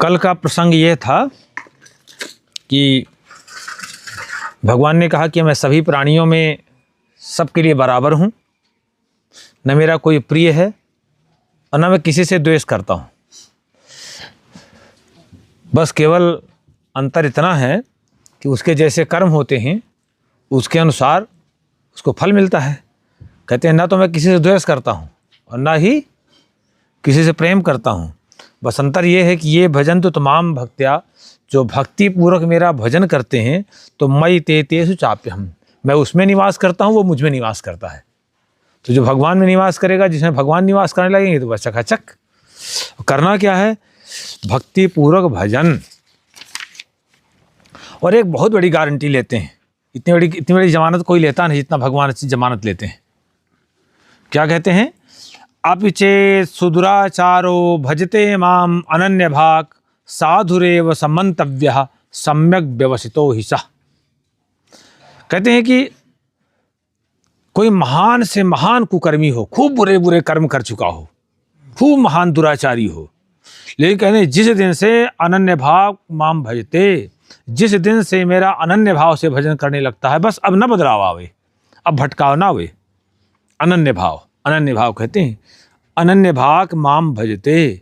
कल का प्रसंग ये था कि भगवान ने कहा कि मैं सभी प्राणियों में सबके लिए बराबर हूँ, न मेरा कोई प्रिय है और न मैं किसी से द्वेष करता हूँ। बस केवल अंतर इतना है कि उसके जैसे कर्म होते हैं उसके अनुसार उसको फल मिलता है। कहते हैं ना तो मैं किसी से द्वेष करता हूँ और ना ही किसी से प्रेम करता हूँ। बस अंतर ये है कि ये भजन तो तमाम भक्त्या, जो भक्ति पूर्वक मेरा भजन करते हैं, तो मयि ते तेषु चाप्यहम्, मैं उसमें निवास करता हूँ, वो मुझ में निवास करता है। तो जो भगवान में निवास करेगा, जिसमें भगवान निवास करने लगेंगे, तो बस चकाचक। करना क्या है? भक्ति पूर्वक भजन। और एक बहुत बड़ी गारंटी लेते हैं, इतनी बड़ी जमानत कोई लेता नहीं जितना भगवान अच्छी जमानत लेते हैं। क्या कहते हैं? अपिचे सुदुराचारो भजते माम अनन्य भाग साधुरेव समन्तव्यः सम्यक व्यवसितो हि सः। कहते हैं कि कोई महान से महान कुकर्मी हो, खूब बुरे बुरे कर्म कर चुका हो, खूब महान दुराचारी हो, लेकिन कहते हैं जिस दिन से अनन्य भाव माम भजते, जिस दिन से मेरा अनन्य भाव से भजन करने लगता है, बस अब न बदलाव आवे, अब भटकाव ना आवे। अनन्य भाव कहते हैं अनन्य भाग माम भजते,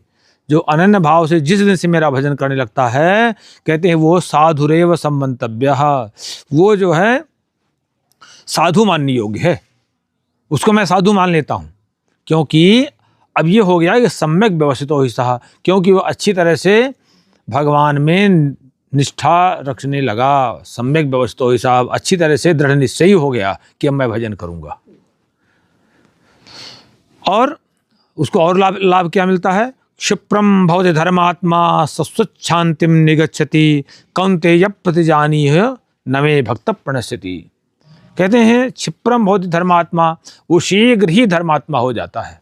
जो अनन्य भाव से जिस दिन से मेरा भजन करने लगता है, कहते हैं वो साधुरेव सम्मन्तव्यः, वो जो है साधु मानने योग्य है, उसको मैं साधु मान लेता हूँ। क्योंकि अब ये हो गया कि सम्यक व्यवसितो हि सः, क्योंकि वो अच्छी तरह से भगवान में निष्ठा रखने लगा। सम्यक व्यवसितो हि सः, अच्छी तरह से दृढ़ निश्चयी हो गया कि अब मैं भजन करूँगा। और उसको और लाभ क्या मिलता है? क्षिप्रम भवति धर्मात्मा सस्वच्छांतिम निगच्छति कौन्तेय प्रतिजानीह न मे भक्त प्रणश्यति। कहते हैं क्षिप्रम भवति धर्मात्मा, वो शीघ्र ही धर्मात्मा हो जाता है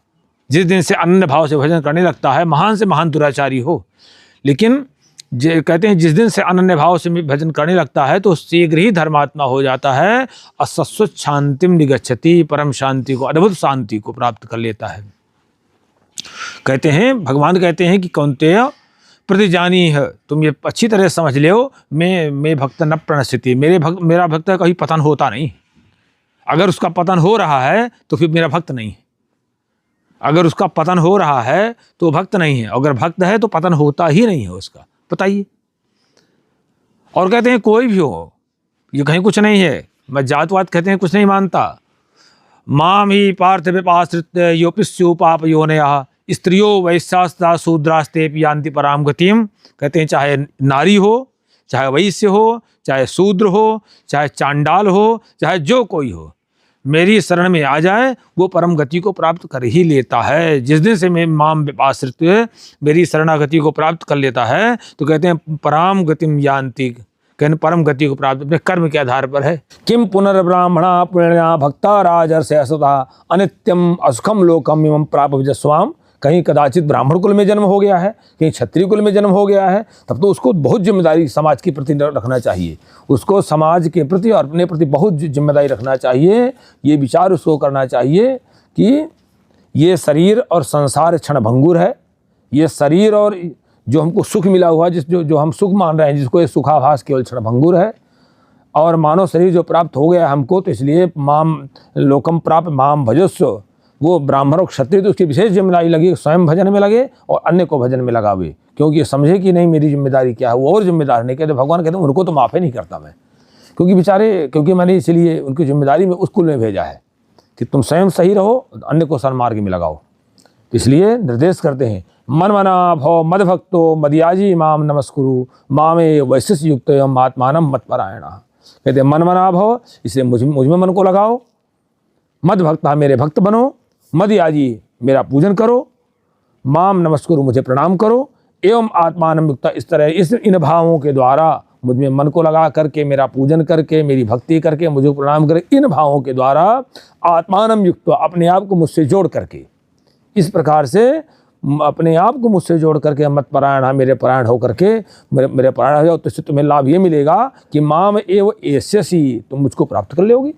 जिस दिन से अनन्य भाव से भजन करने लगता है, महान से महान दुराचारी हो। लेकिन कहते हैं जिस दिन से अनन्य भाव से भजन करने लगता है तो शीघ्र ही धर्मात्मा हो जाता है और शाश्वत शांतिम निगच्छति, परम शांति को, अद्भुत शांति को प्राप्त कर लेता है। कहते हैं भगवान कहते हैं कि कौन्तेय प्रतिजानी है, तुम ये अच्छी तरह समझ लो, मैं भक्त न प्रणश्यति, मेरा भक्त कभी पतन होता नहीं। अगर उसका पतन हो रहा है तो फिर मेरा भक्त नहीं है। अगर उसका पतन हो रहा है तो भक्त नहीं है, अगर भक्त है तो पतन होता ही नहीं है उसका। बताइए। और कहते हैं कोई भी हो, ये कहीं कुछ नहीं है, मैं जातवाद कहते हैं कुछ नहीं मानता। माम ही पार्थ विपाश्रित्य योपिस्यु पाप योनयः स्त्रियो वैश्यास्ता शूद्रास्ते यान्ति पराम गतिम। कहते हैं चाहे नारी हो, चाहे वैश्य हो, चाहे शूद्र हो, चाहे चांडाल हो, चाहे जो कोई हो, मेरी शरण में आ जाए वो परम गति को प्राप्त कर ही लेता है। जिस दिन से मैं माम विपाश्रित्य मेरी शरणागति को प्राप्त कर लेता है, तो कहते हैं पराम गतिम यान्ति, कहते परम गति को प्राप्त अपने कर्म के आधार पर है। किम पुनर्ब्राह्मणा पुण्या भक्ता राजर्षय असुता अनित्यम असुखम लोकम इमं प्राप विजस्वाम। कहीं कदाचित ब्राह्मण कुल में जन्म हो गया है, कहीं क्षत्रिय कुल में जन्म हो गया है, तब तो उसको बहुत जिम्मेदारी समाज के प्रति रखना चाहिए, उसको समाज के प्रति और अपने प्रति बहुत जिम्मेदारी रखना चाहिए। ये विचार उसको करना चाहिए कि ये शरीर और संसार क्षणभंगुर है। ये शरीर और जो हमको सुख मिला हुआ, जो हम सुख मान रहे हैं, जिसको ये सुखाभास केवल क्षणभंगुर है, और मानव शरीर जो प्राप्त हो गया हमको, तो इसलिए माम लोकम प्राप्त माम भजस्व, वो ब्राह्मण और क्षत्रिय तो उसकी विशेष जिम्मेदारी लगी, स्वयं भजन में लगे और अन्य को भजन में लगावे, क्योंकि ये समझे कि नहीं मेरी जिम्मेदारी क्या है, वो और जिम्मेदार नहीं। कहते भगवान कहते हैं उनको तो माफ़ ही नहीं करता मैं, क्योंकि मैंने इसलिए उनकी जिम्मेदारी में उस कुल में भेजा है कि तुम स्वयं सही रहो, अन्य को सन्मार्ग में लगाओ। इसलिए निर्देश करते हैं मन मना भव मद भक्तो मदयाजी माम नमस्कुरु मामे वैशिष्य युक्त एवं आत्मानम मत परायण। कहते हैं मन मना भव, इसलिए मुझ में मन को लगाओ, मद भक्ता मेरे भक्त बनो, मदयाजी मेरा पूजन करो, माम नमस्कुरु मुझे प्रणाम करो, एवं आत्मानम युक्त, इस तरह इन भावों के द्वारा मुझ में मन को लगा करके, मेरा पूजन करके, मेरी भक्ति करके, मुझे प्रणाम करके, इन भावों के द्वारा आत्मानम युक्त, अपने आप को मुझसे जोड़ करके, इस प्रकार से अपने आप को मुझसे जोड़ करके मत परायण, मेरे परायण होकर के मेरे परायण हो जाओ, तो इससे तुम्हें लाभ ये मिलेगा कि माम एव एष्यसि, तुम मुझको प्राप्त कर लोगी।